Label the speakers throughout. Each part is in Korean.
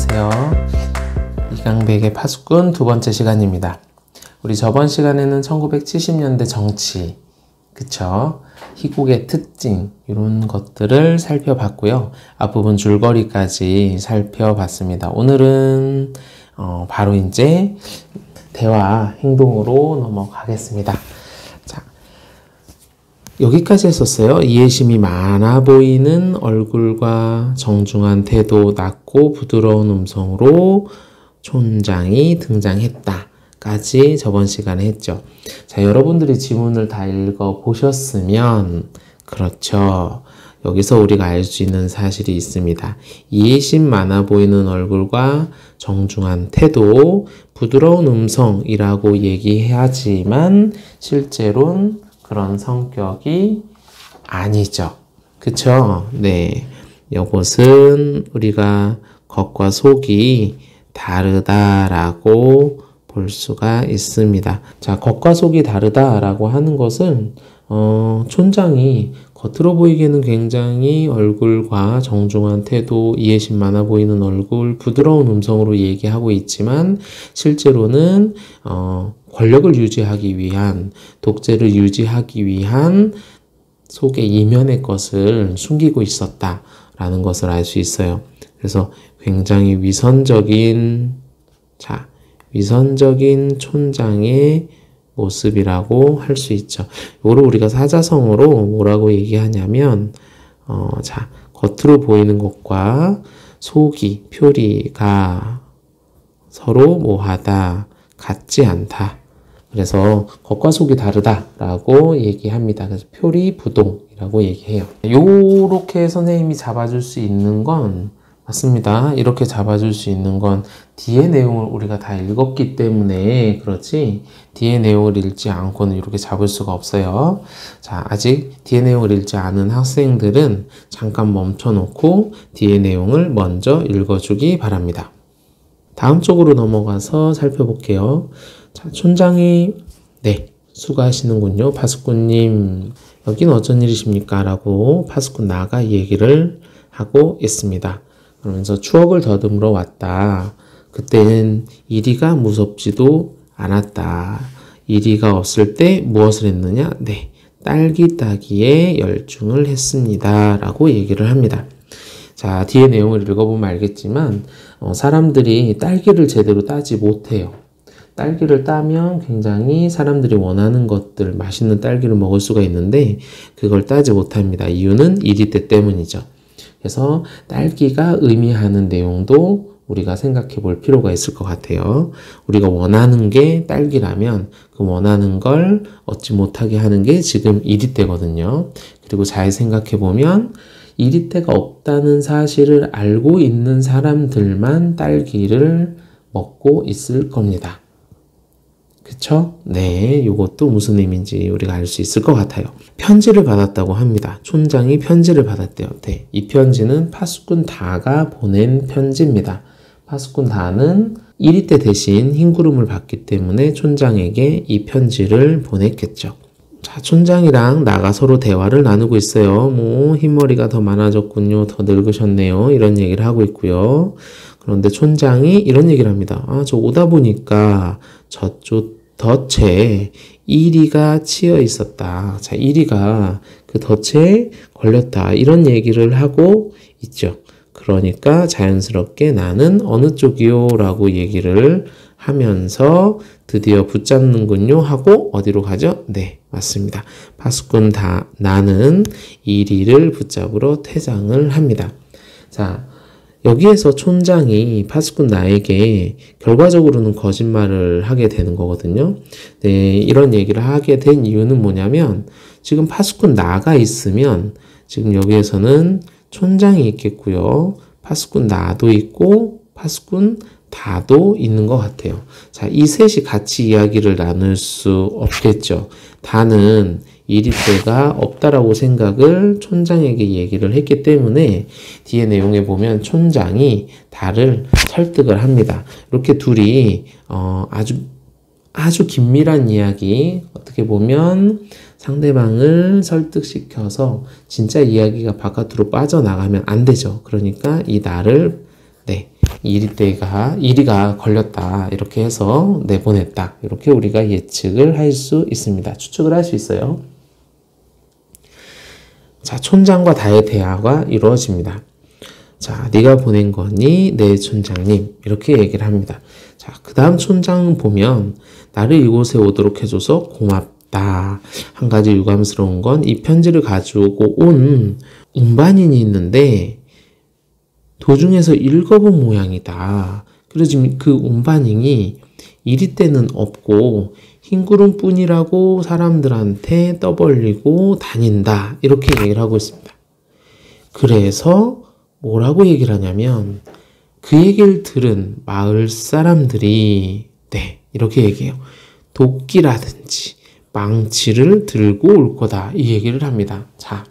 Speaker 1: 안녕하세요. 이강백의 파수꾼 두 번째 시간입니다. 우리 저번 시간에는 1970년대 정치, 그쵸? 희곡의 특징, 이런 것들을 살펴봤고요. 앞부분 줄거리까지 살펴봤습니다. 오늘은 바로 이제 대화 행동으로 넘어가겠습니다. 자, 여기까지 했었어요. 이해심이 많아 보이는 얼굴과 정중한 태도, 낮고 부드러운 음성으로 촌장이 등장했다 까지 저번 시간에 했죠. 자, 여러분들이 지문을 다 읽어 보셨으면, 그렇죠, 여기서 우리가 알 수 있는 사실이 있습니다. 이해심 많아 보이는 얼굴과 정중한 태도, 부드러운 음성이라고 얘기해야지만 실제로는 그런 성격이 아니죠. 그쵸? 네. 이것은 우리가 겉과 속이 다르다라고 볼 수가 있습니다. 자, 겉과 속이 다르다라고 하는 것은 촌장이 겉으로 보이기에는 굉장히 얼굴과 정중한 태도, 이해심 많아 보이는 얼굴, 부드러운 음성으로 얘기하고 있지만 실제로는 권력을 유지하기 위한, 독재를 유지하기 위한 속의 이면의 것을 숨기고 있었다라는 것을 알 수 있어요. 그래서 굉장히 위선적인 촌장의 모습이라고 할 수 있죠. 이거를 우리가 사자성어로 뭐라고 얘기하냐면, 겉으로 보이는 것과 속이, 표리가 서로 뭐하다, 같지 않다. 그래서 겉과 속이 다르다라고 얘기합니다. 그래서 표리부동이라고 얘기해요. 요렇게 선생님이 잡아줄 수 있는 건 맞습니다. 이렇게 잡아줄 수 있는 건 뒤의 내용을 우리가 다 읽었기 때문에 그렇지, 뒤의 내용을 읽지 않고는 이렇게 잡을 수가 없어요. 자, 아직 뒤의 내용을 읽지 않은 학생들은 잠깐 멈춰놓고 뒤의 내용을 먼저 읽어주기 바랍니다. 다음 쪽으로 넘어가서 살펴볼게요. 자, 촌장이 수고하시는군요. 파수꾼님, 여긴 어쩐 일이십니까? 라고 파수꾼 나가 얘기를 하고 있습니다. 그러면서 추억을 더듬으러 왔다. 그때는 이리가 무섭지도 않았다. 이리가 없을 때 무엇을 했느냐? 딸기 따기에 열중을 했습니다. 라고 얘기를 합니다. 자, 뒤에 내용을 읽어보면 알겠지만 사람들이 딸기를 제대로 따지 못해요. 딸기를 따면 굉장히 사람들이 원하는 것들, 맛있는 딸기를 먹을 수가 있는데 그걸 따지 못합니다. 이유는 이리 때 때문이죠. 그래서 딸기가 의미하는 내용도 우리가 생각해 볼 필요가 있을 것 같아요. 우리가 원하는 게 딸기라면 그 원하는 걸 얻지 못하게 하는 게 지금 이리때거든요. 그리고 잘 생각해 보면 이리때가 없다는 사실을 알고 있는 사람들만 딸기를 먹고 있을 겁니다. 그쵸? 네, 이것도 무슨 의미인지 우리가 알 수 있을 것 같아요. 편지를 받았다고 합니다. 촌장이 편지를 받았대요. 이 편지는 파수꾼 다가 보낸 편지입니다. 파수꾼 다는 이리때 대신 흰구름을 받기 때문에 촌장에게 이 편지를 보냈겠죠. 자, 촌장이랑 나가 서로 대화를 나누고 있어요. 흰머리가 더 많아졌군요. 더 늙으셨네요. 이런 얘기를 하고 있고요. 그런데 촌장이 이런 얘기를 합니다. 저 오다 보니까 저쪽 덫에 이리가 치여 있었다. 자, 이리가 그 덫에 걸렸다. 이런 얘기를 하고 있죠. 그러니까 자연스럽게 나는 어느 쪽이요? 라고 얘기를 하면서 드디어 붙잡는군요 하고 어디로 가죠? 네, 맞습니다. 파수꾼 나는 이리를 붙잡으러 퇴장을 합니다. 자, 여기에서 촌장이 파수꾼 나에게 결과적으로는 거짓말을 하게 되는 거거든요. 네, 이런 얘기를 하게 된 이유는 뭐냐면 지금 파수꾼 나가 있으면 지금 여기에서는 촌장이 있겠고요. 파수꾼 나도 있고 파수꾼 다도 있는 것 같아요. 자, 이 셋이 같이 이야기를 나눌 수 없겠죠. 다는 이리때가 없다라고 생각을 촌장에게 얘기를 했기 때문에 뒤에 내용에 보면 촌장이 다를 설득을 합니다. 이렇게 둘이 아주 긴밀한 이야기, 어떻게 보면 상대방을 설득시켜서 진짜 이야기가 바깥으로 빠져나가면 안 되죠. 그러니까 이 나를 이리가 걸렸다. 이렇게 해서 내보냈다. 이렇게 우리가 예측을 할 수 있습니다. 추측을 할 수 있어요. 자, 촌장과 다의 대화가 이루어집니다. 자, 네가 보낸 거니? 네, 촌장님. 이렇게 얘기를 합니다. 자, 그 다음 촌장 보면 나를 이곳에 오도록 해줘서 고맙다. 한 가지 유감스러운 건 이 편지를 가지고 온 운반인이 있는데 도중에서 읽어본 모양이다. 그래서 지금 그 운반인이 이리 때는 없고 흰구름뿐이라고 사람들한테 떠벌리고 다닌다. 이렇게 얘기를 하고 있습니다. 그래서 뭐라고 얘기를 하냐면 그 얘기를 들은 마을 사람들이 이렇게 얘기해요. 도끼라든지 망치를 들고 올 거다. 이 얘기를 합니다. 자,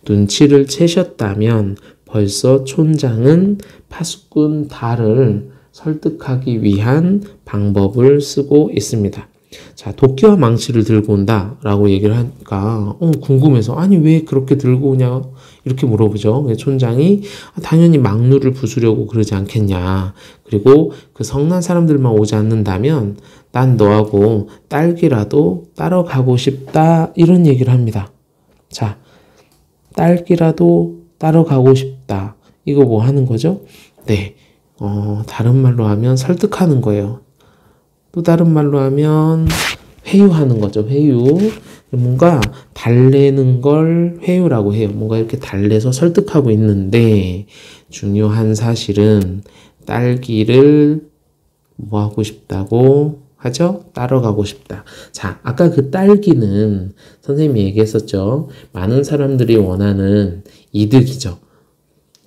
Speaker 1: 눈치를 채셨다면 벌써 촌장은 파수꾼 달을 설득하기 위한 방법을 쓰고 있습니다. 자, 도끼와 망치를 들고 온다 라고 얘기를 하니까 궁금해서 아니 왜 그렇게 들고 오냐 이렇게 물어보죠. 촌장이 당연히 망루를 부수려고 그러지 않겠냐. 그리고 그 성난 사람들만 오지 않는다면 난 너하고 딸기라도 따러 가고 싶다 이런 얘기를 합니다. 자, 딸기라도 따러 가고 싶다. 이거 뭐 하는 거죠? 네, 다른 말로 하면 설득하는 거예요. 또 다른 말로 하면 회유하는 거죠. 회유. 뭔가 달래는 걸 회유라고 해요. 뭔가 이렇게 달래서 설득하고 있는데 중요한 사실은 딸기를 뭐 하고 싶다고 하죠? 따러 가고 싶다. 자, 아까 그 딸기는 선생님이 얘기했었죠. 많은 사람들이 원하는 이득이죠.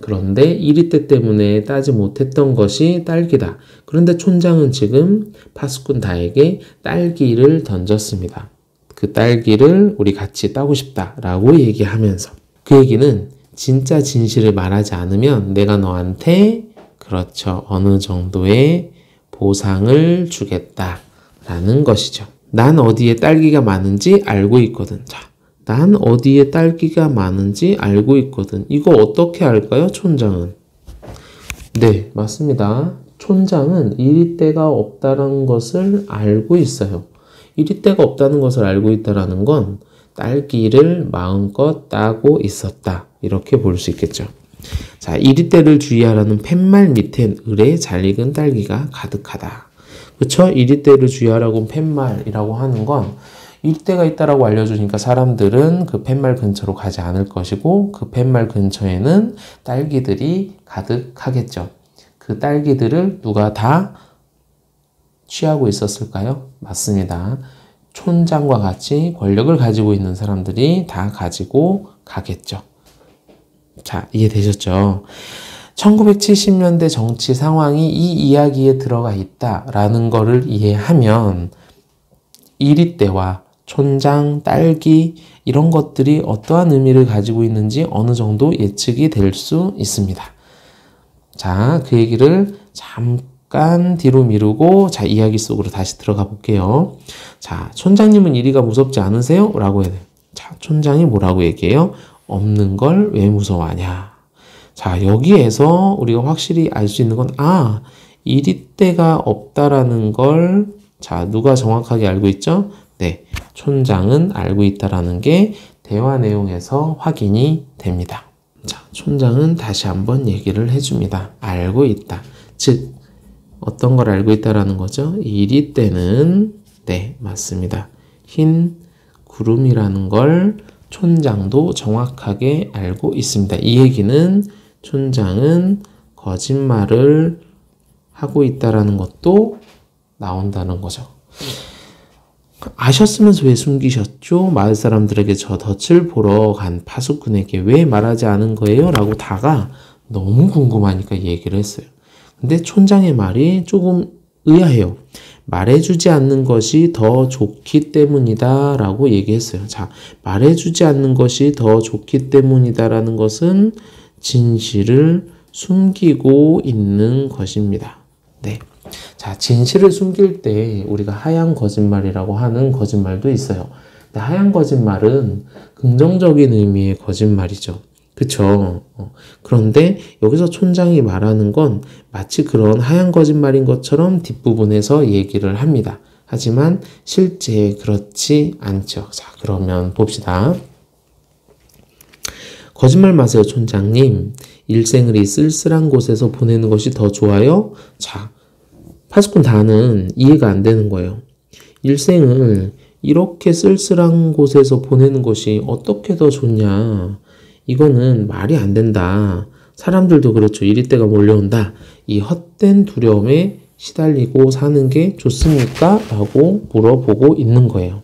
Speaker 1: 그런데 이리때 때문에 따지 못했던 것이 딸기다. 그런데 촌장은 지금 파수꾼 다에게 딸기를 던졌습니다. 그 딸기를 우리 같이 따고 싶다라고 얘기하면서 그 얘기는 진짜 진실을 말하지 않으면 내가 너한테 그렇죠. 어느 정도의 보상을 주겠다라는 것이죠. 난 어디에 딸기가 많은지 알고 있거든. 자, 난 어디에 딸기가 많은지 알고 있거든. 이거 어떻게 알까요? 촌장은. 네, 맞습니다. 촌장은 이리때가 없다는 것을 알고 있어요. 이리때가 없다는 것을 알고 있다는 건 딸기를 마음껏 따고 있었다. 이렇게 볼 수 있겠죠. 자, 이리때를 주의하라는 팻말 밑엔 을에 잘 익은 딸기가 가득하다. 그쵸? 이리때를 주의하라고 팻말이라고 하는 건 이리때가 있다라고 알려주니까 사람들은 그 팻말 근처로 가지 않을 것이고 그 팻말 근처에는 딸기들이 가득하겠죠. 그 딸기들을 누가 다 취하고 있었을까요? 맞습니다. 촌장과 같이 권력을 가지고 있는 사람들이 다 가지고 가겠죠. 자, 이해되셨죠? 1970년대 정치 상황이 이 이야기에 들어가 있다라는 거를 이해하면 이리때와 촌장, 딸기 이런 것들이 어떠한 의미를 가지고 있는지 어느 정도 예측이 될 수 있습니다. 자, 그 얘기를 잠깐 뒤로 미루고 자, 이야기 속으로 다시 들어가 볼게요. 자, 촌장님은 이리가 무섭지 않으세요? 라고 해야 돼요. 자, 촌장이 뭐라고 얘기해요? 없는 걸 왜 무서워하냐? 자, 여기에서 우리가 확실히 알 수 있는 건 이리때가 없다라는 걸 자, 누가 정확하게 알고 있죠? 네, 촌장은 알고 있다라는 게 대화 내용에서 확인이 됩니다. 자, 촌장은 다시 한번 얘기를 해줍니다. 알고 있다. 즉, 어떤 걸 알고 있다라는 거죠? 이리때는 네, 맞습니다. 흰 구름이라는 걸 촌장도 정확하게 알고 있습니다. 이 얘기는 촌장은 거짓말을 하고 있다라는 것도 나온다는 거죠. 아셨으면서 왜 숨기셨죠? 마을 사람들에게 저 덫을 보러 간 파수꾼에게 왜 말하지 않은 거예요? 라고 다가 너무 궁금하니까 얘기를 했어요. 근데 촌장의 말이 조금 의아해요. 말해주지 않는 것이 더 좋기 때문이다 라고 얘기했어요. 자, 말해주지 않는 것이 더 좋기 때문이다라는 것은 진실을 숨기고 있는 것입니다. 네. 자, 진실을 숨길 때 우리가 하얀 거짓말이라고 하는 거짓말도 있어요. 근데 하얀 거짓말은 긍정적인 의미의 거짓말이죠. 그쵸? 그런데 여기서 촌장이 말하는 건 마치 그런 하얀 거짓말인 것처럼 뒷부분에서 얘기를 합니다. 하지만 실제 그렇지 않죠. 자, 그러면 봅시다. 거짓말 마세요, 촌장님. 일생을 이 쓸쓸한 곳에서 보내는 것이 더 좋아요? 자, 파수꾼 다는 이해가 안 되는 거예요. 일생을 이렇게 쓸쓸한 곳에서 보내는 것이 어떻게 더 좋냐. 이거는 말이 안 된다. 사람들도 그렇죠. 이리 때가 몰려온다. 이 헛된 두려움에 시달리고 사는 게 좋습니까? 라고 물어보고 있는 거예요.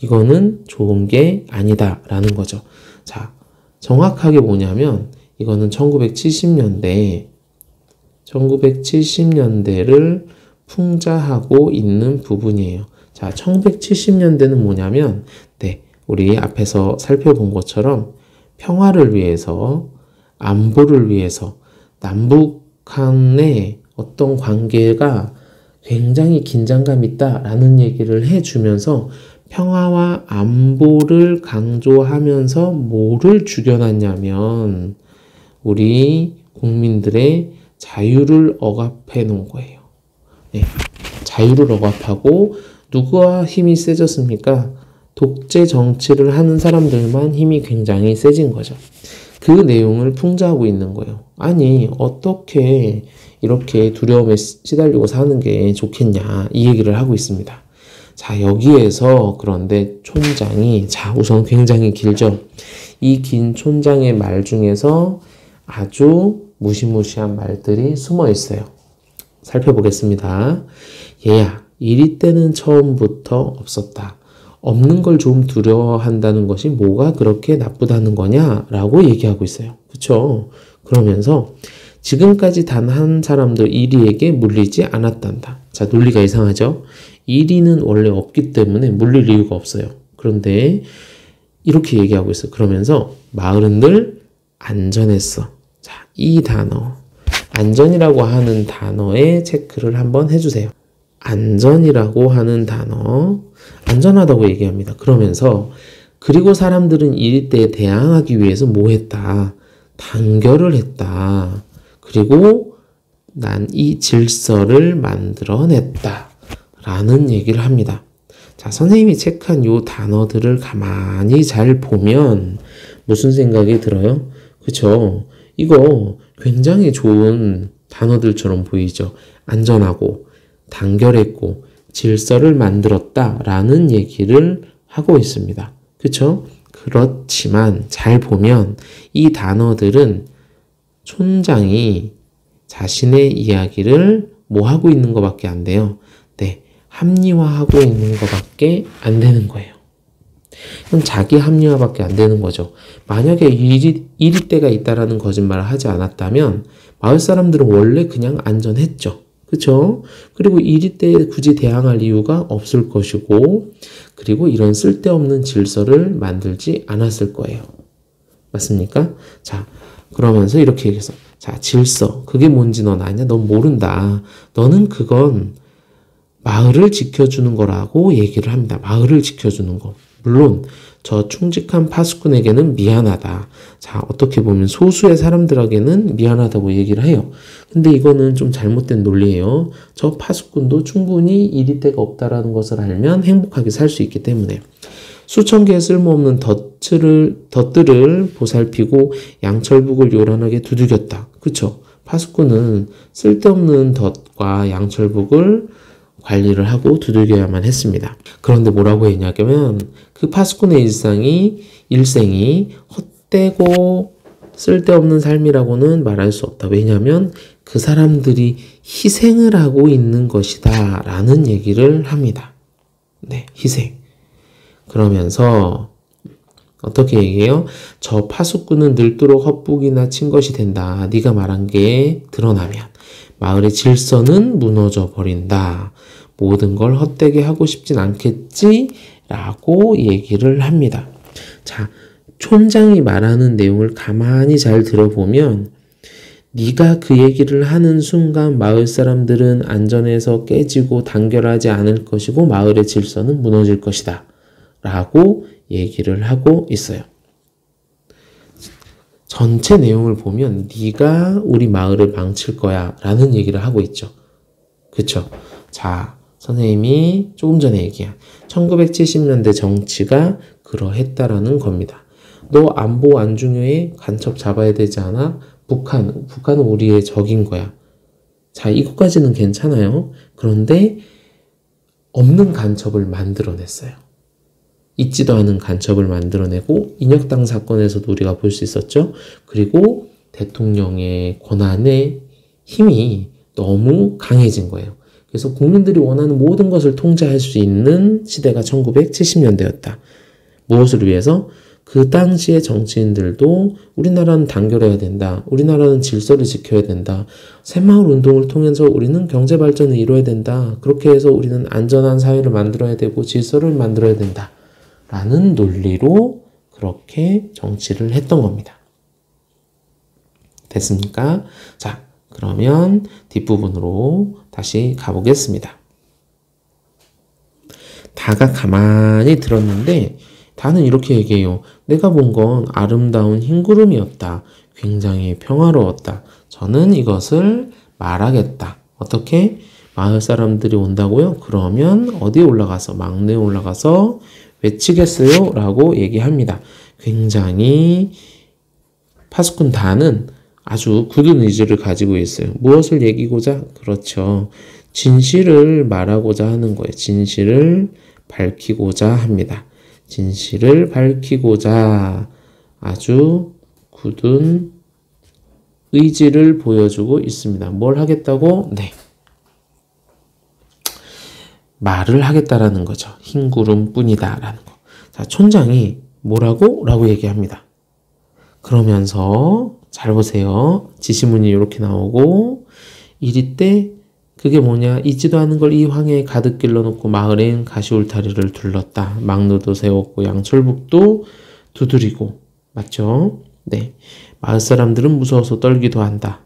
Speaker 1: 이거는 좋은 게 아니다. 라는 거죠. 자, 정확하게 뭐냐면 이거는 1970년대를 풍자하고 있는 부분이에요. 자, 1970년대는 뭐냐면 네, 우리 앞에서 살펴본 것처럼 평화를 위해서, 안보를 위해서 남북한의 어떤 관계가 굉장히 긴장감 있다라는 얘기를 해주면서 평화와 안보를 강조하면서 뭐를 죽여놨냐면 우리 국민들의 자유를 억압해 놓은 거예요. 네, 자유를 억압하고 누가 힘이 세졌습니까? 독재 정치를 하는 사람들만 힘이 굉장히 세진 거죠. 그 내용을 풍자하고 있는 거예요. 아니, 어떻게 이렇게 두려움에 시달리고 사는 게 좋겠냐, 이 얘기를 하고 있습니다. 자, 여기에서 그런데 촌장이, 자, 우선 굉장히 길죠. 이 긴 촌장의 말 중에서 아주 무시무시한 말들이 숨어 있어요. 살펴보겠습니다. 얘야, 이리 때는 처음부터 없었다. 없는 걸 좀 두려워한다는 것이 뭐가 그렇게 나쁘다는 거냐? 라고 얘기하고 있어요. 그쵸? 그러면서 지금까지 단 한 사람도 이리에게 물리지 않았단다. 자, 논리가 이상하죠? 이리는 원래 없기 때문에 물릴 이유가 없어요. 그런데 이렇게 얘기하고 있어요. 그러면서 마을은 늘 안전했어. 자, 이 단어, 안전이라고 하는 단어에 체크를 한번 해주세요. 안전이라고 하는 단어, 안전하다고 얘기합니다. 그러면서 그리고 사람들은 이리 때에 대항하기 위해서 뭐 했다? 단결을 했다. 그리고 난 이 질서를 만들어냈다. 라는 얘기를 합니다. 자, 선생님이 체크한 요 단어들을 가만히 잘 보면 무슨 생각이 들어요? 그쵸? 이거 굉장히 좋은 단어들처럼 보이죠? 안전하고, 단결했고, 질서를 만들었다라는 얘기를 하고 있습니다. 그쵸? 그렇지만 잘 보면 이 단어들은 촌장이 자신의 이야기를 뭐 하고 있는 것밖에 안 돼요. 네, 합리화하고 있는 것밖에 안 되는 거예요. 그럼 자기 합리화밖에 안 되는 거죠. 만약에 이리 때가 있다라는 거짓말을 하지 않았다면 마을 사람들은 원래 그냥 안전했죠. 그쵸? 그리고 이리 때에 굳이 대항할 이유가 없을 것이고, 그리고 이런 쓸데없는 질서를 만들지 않았을 거예요. 맞습니까? 자, 그러면서 이렇게 얘기해서, 자, 질서, 그게 뭔지 넌 아냐? 넌 모른다. 너는 그건 마을을 지켜주는 거라고 얘기를 합니다. 마을을 지켜주는 거. 물론 저 충직한 파수꾼에게는 미안하다. 자, 어떻게 보면 소수의 사람들에게는 미안하다고 얘기를 해요. 근데 이거는 좀 잘못된 논리예요. 저 파수꾼도 충분히 이리 때가 없다라는 것을 알면 행복하게 살 수 있기 때문에. 수천 개의 쓸모없는 덫들을 보살피고 양철북을 요란하게 두들겼다. 그쵸? 파수꾼은 쓸데없는 덫과 양철북을 관리를 하고 두들겨야만 했습니다. 그런데 뭐라고 했냐면 그 파수꾼의 일생이 헛되고 쓸데없는 삶이라고는 말할 수 없다. 왜냐하면 그 사람들이 희생을 하고 있는 것이다 라는 얘기를 합니다. 네, 희생. 그러면서 어떻게 얘기해요? 저 파수꾼은 늙도록 헛북이나 친 것이 된다. 네가 말한 게 드러나면 마을의 질서는 무너져 버린다. 모든 걸 헛되게 하고 싶진 않겠지? 라고 얘기를 합니다. 자, 촌장이 말하는 내용을 가만히 잘 들어보면 네가 그 얘기를 하는 순간 마을 사람들은 안전해서 깨지고 단결하지 않을 것이고 마을의 질서는 무너질 것이다. 라고 얘기를 하고 있어요. 전체 내용을 보면 네가 우리 마을을 망칠 거야 라는 얘기를 하고 있죠. 그쵸? 자, 선생님이 조금 전에 얘기한 1970년대 정치가 그러했다라는 겁니다. 너 안보 안 중요해? 간첩 잡아야 되지 않아? 북한은 우리의 적인 거야. 자, 이것까지는 괜찮아요. 그런데 없는 간첩을 만들어냈어요. 있지도 않은 간첩을 만들어내고 인혁당 사건에서도 우리가 볼 수 있었죠. 그리고 대통령의 권한의 힘이 너무 강해진 거예요. 그래서 국민들이 원하는 모든 것을 통제할 수 있는 시대가 1970년대였다. 무엇을 위해서? 그 당시의 정치인들도 우리나라는 단결해야 된다. 우리나라는 질서를 지켜야 된다. 새마을 운동을 통해서 우리는 경제 발전을 이뤄야 된다. 그렇게 해서 우리는 안전한 사회를 만들어야 되고 질서를 만들어야 된다. 라는 논리로 그렇게 정치를 했던 겁니다. 됐습니까? 자, 그러면 뒷부분으로 다시 가보겠습니다. 다가 가만히 들었는데 다는 이렇게 얘기해요. 내가 본 건 아름다운 흰 구름이었다. 굉장히 평화로웠다. 저는 이것을 말하겠다. 어떻게? 마을 사람들이 온다고요? 그러면 어디에 올라가서? 막내에 올라가서 외치겠어요? 라고 얘기합니다. 굉장히 파수꾼 다는 아주 굳은 의지를 가지고 있어요. 무엇을 얘기고자? 그렇죠. 진실을 말하고자 하는 거예요. 진실을 밝히고자 합니다. 진실을 밝히고자 아주 굳은 의지를 보여주고 있습니다. 뭘 하겠다고? 네. 말을 하겠다라는 거죠. 흰 구름뿐이다 라는 거. 자, 촌장이 뭐라고? 라고 얘기합니다. 그러면서 잘 보세요. 지시문이 이렇게 나오고 이리 때 그게 뭐냐? 있지도 않은 걸 이 황해에 가득 길러놓고 마을엔 가시울타리를 둘렀다. 막루도 세웠고 양철북도 두드리고. 맞죠? 네. 마을 사람들은 무서워서 떨기도 한다.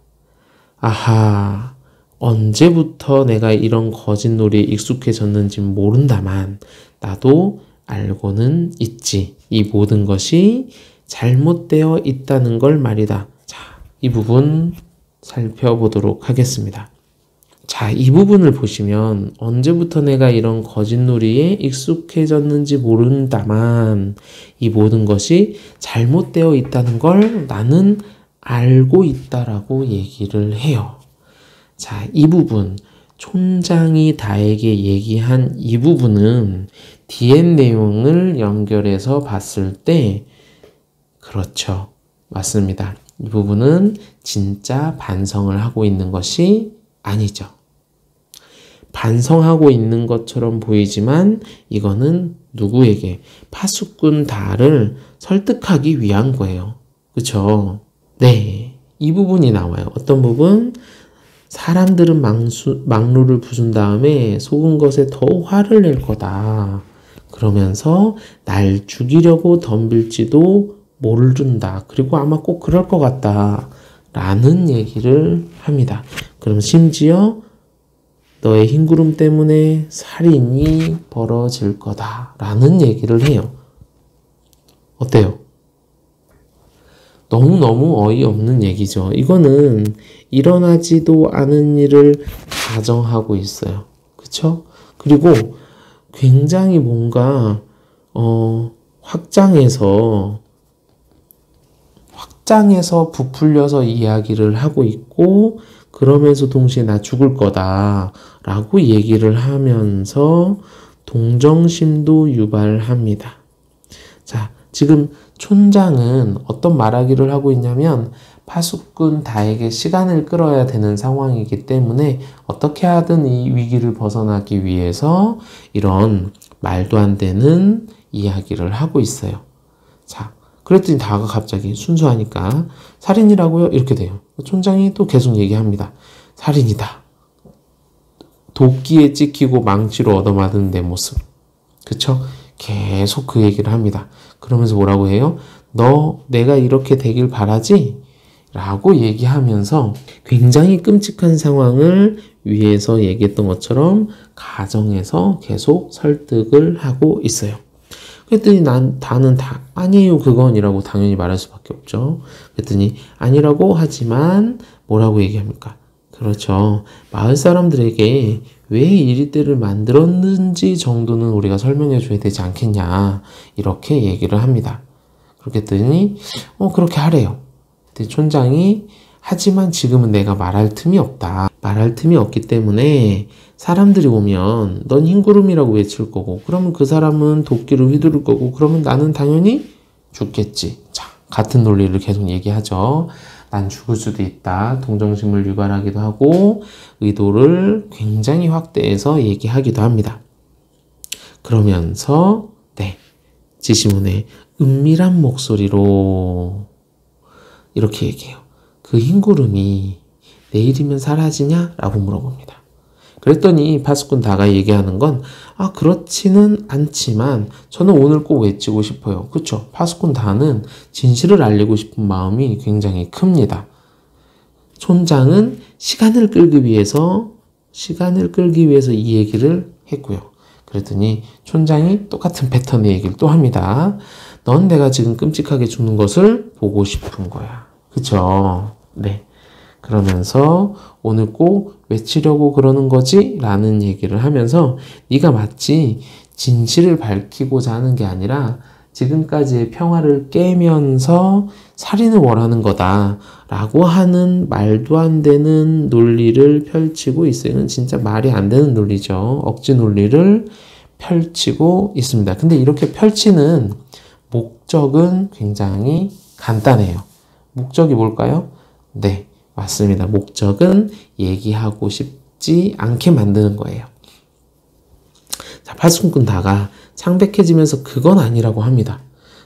Speaker 1: 아하. 언제부터 내가 이런 거짓놀이에 익숙해졌는지 모른다만 나도 알고는 있지. 이 모든 것이 잘못되어 있다는 걸 말이다. 자, 이 부분 살펴보도록 하겠습니다. 자, 이 부분을 보시면 언제부터 내가 이런 거짓놀이에 익숙해졌는지 모른다만 이 모든 것이 잘못되어 있다는 걸 나는 알고 있다라고 얘기를 해요. 자, 이 부분 촌장이 다에게 얘기한 이 부분은 뒤의 내용을 연결해서 봤을 때 그렇죠. 맞습니다. 이 부분은 진짜 반성을 하고 있는 것이 아니죠. 반성하고 있는 것처럼 보이지만 이거는 누구에게? 파수꾼 다를 설득하기 위한 거예요. 그쵸? 네. 이 부분이 나와요. 어떤 부분? 사람들은 막루를 부순 다음에 속은 것에 더 화를 낼 거다. 그러면서 날 죽이려고 덤빌지도 모른다. 그리고 아마 꼭 그럴 것 같다. 라는 얘기를 합니다. 그럼 심지어 너의 흰구름 때문에 살인이 벌어질 거다. 라는 얘기를 해요. 어때요? 너무너무 어이없는 얘기죠. 이거는 일어나지도 않은 일을 가정하고 있어요. 그쵸? 그리고 굉장히 뭔가 확장해서 부풀려서 이야기를 하고 있고 그러면서 동시에 나 죽을 거다 라고 얘기를 하면서 동정심도 유발합니다. 자, 지금 촌장은 어떤 말하기를 하고 있냐면 파수꾼 다에게 시간을 끌어야 되는 상황이기 때문에 어떻게 하든 이 위기를 벗어나기 위해서 이런 말도 안 되는 이야기를 하고 있어요. 자, 그랬더니 다가 갑자기 순수하니까 살인이라고요? 이렇게 돼요. 촌장이 또 계속 얘기합니다. 살인이다. 도끼에 찍히고 망치로 얻어맞은 내 모습. 그쵸? 계속 그 얘기를 합니다. 그러면서 뭐라고 해요? 너 내가 이렇게 되길 바라지? 라고 얘기하면서 굉장히 끔찍한 상황을 위해서 얘기했던 것처럼 가정에서 계속 설득을 하고 있어요. 그랬더니 다는 아니에요 그건 이라고 당연히 말할 수밖에 없죠. 그랬더니 아니라고 하지만 뭐라고 얘기합니까? 그렇죠. 마을 사람들에게 왜 이리떼를 만들었는지 정도는 우리가 설명해 줘야 되지 않겠냐 이렇게 얘기를 합니다. 그렇게 했더니 그렇게 하래요. 그때 촌장이 하지만 지금은 내가 말할 틈이 없다. 말할 틈이 없기 때문에 사람들이 오면 넌 흰구름이라고 외칠 거고 그러면 그 사람은 도끼를 휘두를 거고 그러면 나는 당연히 죽겠지. 자, 같은 논리를 계속 얘기하죠. 난 죽을 수도 있다. 동정심을 유발하기도 하고 의도를 굉장히 확대해서 얘기하기도 합니다. 그러면서 지시문에 은밀한 목소리로 이렇게 얘기해요. 그 흰구름이 내일이면 사라지냐? 라고 물어봅니다. 그랬더니 파수꾼 다가 얘기하는 건 그렇지는 않지만 저는 오늘 꼭 외치고 싶어요. 그쵸? 파수꾼 다는 진실을 알리고 싶은 마음이 굉장히 큽니다. 촌장은 시간을 끌기 위해서 이 얘기를 했고요. 그랬더니 촌장이 똑같은 패턴의 얘기를 또 합니다. 넌 내가 지금 끔찍하게 죽는 것을 보고 싶은 거야. 그쵸? 네. 그러면서 오늘 꼭 외치려고 그러는 거지? 라는 얘기를 하면서 네가 마치 진실을 밝히고자 하는 게 아니라 지금까지의 평화를 깨면서 살인을 원하는 거다 라고 하는 말도 안 되는 논리를 펼치고 있어요. 이건 진짜 말이 안 되는 논리죠. 억지 논리를 펼치고 있습니다. 근데 이렇게 펼치는 목적은 굉장히 간단해요. 목적이 뭘까요? 네, 맞습니다. 목적은 얘기하고 싶지 않게 만드는 거예요. 자, 파수꾼 다가 창백해지면서 그건 아니라고 합니다.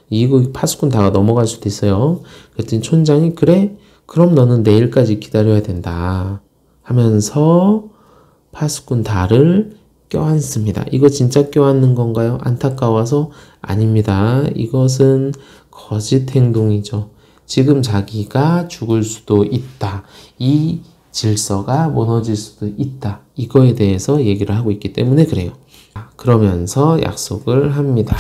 Speaker 1: 이거 파수꾼 다가 넘어갈 수도 있어요. 그랬더니 촌장이 그래? 그럼 너는 내일까지 기다려야 된다 하면서 파수꾼 다를 껴안습니다. 이거 진짜 껴안는 건가요? 안타까워서 아닙니다. 이것은 거짓 행동이죠. 지금 자기가 죽을 수도 있다. 이 질서가 무너질 수도 있다. 이거에 대해서 얘기를 하고 있기 때문에 그래요. 그러면서 약속을 합니다.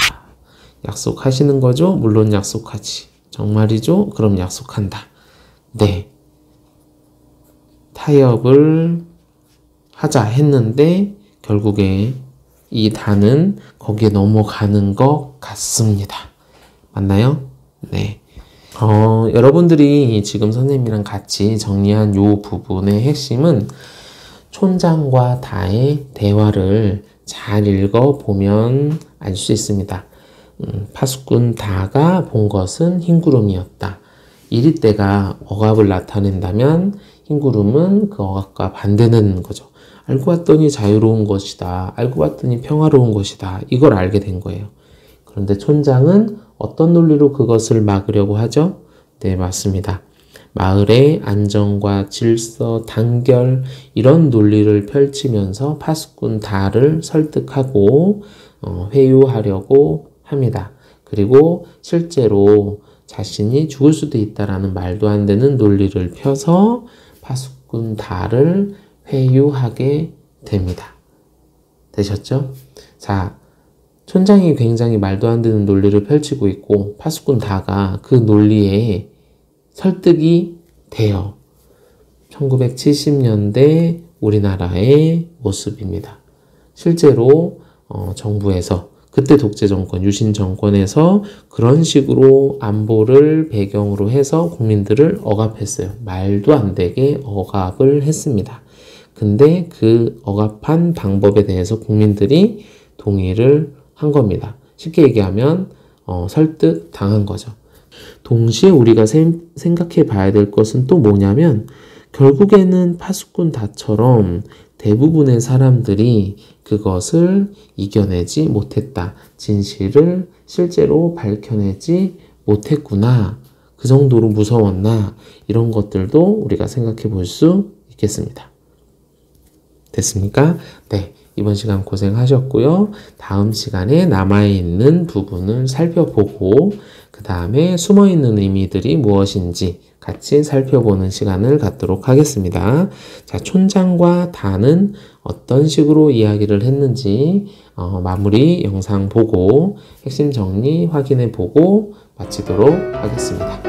Speaker 1: 약속하시는 거죠? 물론 약속하지. 정말이죠? 그럼 약속한다. 네. 타협을 하자 했는데 결국에 이 단은 거기에 넘어가는 것 같습니다. 맞나요? 네. 여러분들이 지금 선생님이랑 같이 정리한 요 부분의 핵심은 촌장과 다의 대화를 잘 읽어보면 알 수 있습니다. 파수꾼 다가 본 것은 흰구름이었다. 이리떼가 억압을 나타낸다면 흰구름은 그 억압과 반대는 거죠. 알고 봤더니 자유로운 것이다. 알고 봤더니 평화로운 것이다. 이걸 알게 된 거예요. 그런데 촌장은 어떤 논리로 그것을 막으려고 하죠? 네, 맞습니다. 마을의 안정과 질서, 단결 이런 논리를 펼치면서 파수꾼 다를 설득하고 회유하려고 합니다. 그리고 실제로 자신이 죽을 수도 있다라는 말도 안 되는 논리를 펴서 파수꾼 다를 회유하게 됩니다. 되셨죠? 자, 촌장이 굉장히 말도 안 되는 논리를 펼치고 있고 파수꾼 다가 그 논리에 설득이 돼요. 1970년대 우리나라의 모습입니다. 실제로 정부에서 그때 독재 정권, 유신 정권에서 그런 식으로 안보를 배경으로 해서 국민들을 억압했어요. 말도 안 되게 억압을 했습니다. 근데 그 억압한 방법에 대해서 국민들이 동의를 한 겁니다. 쉽게 얘기하면 설득 당한 거죠. 동시에 우리가 생각해 봐야 될 것은 또 뭐냐면 결국에는 파수꾼 다처럼 대부분의 사람들이 그것을 이겨내지 못했다. 진실을 실제로 밝혀내지 못했구나. 그 정도로 무서웠나. 이런 것들도 우리가 생각해 볼 수 있겠습니다. 됐습니까? 네. 이번 시간 고생하셨고요. 다음 시간에 남아있는 부분을 살펴보고 그 다음에 숨어있는 의미들이 무엇인지 같이 살펴보는 시간을 갖도록 하겠습니다. 자, 촌장과 다는 어떤 식으로 이야기를 했는지 마무리 영상 보고 핵심 정리 확인해 보고 마치도록 하겠습니다.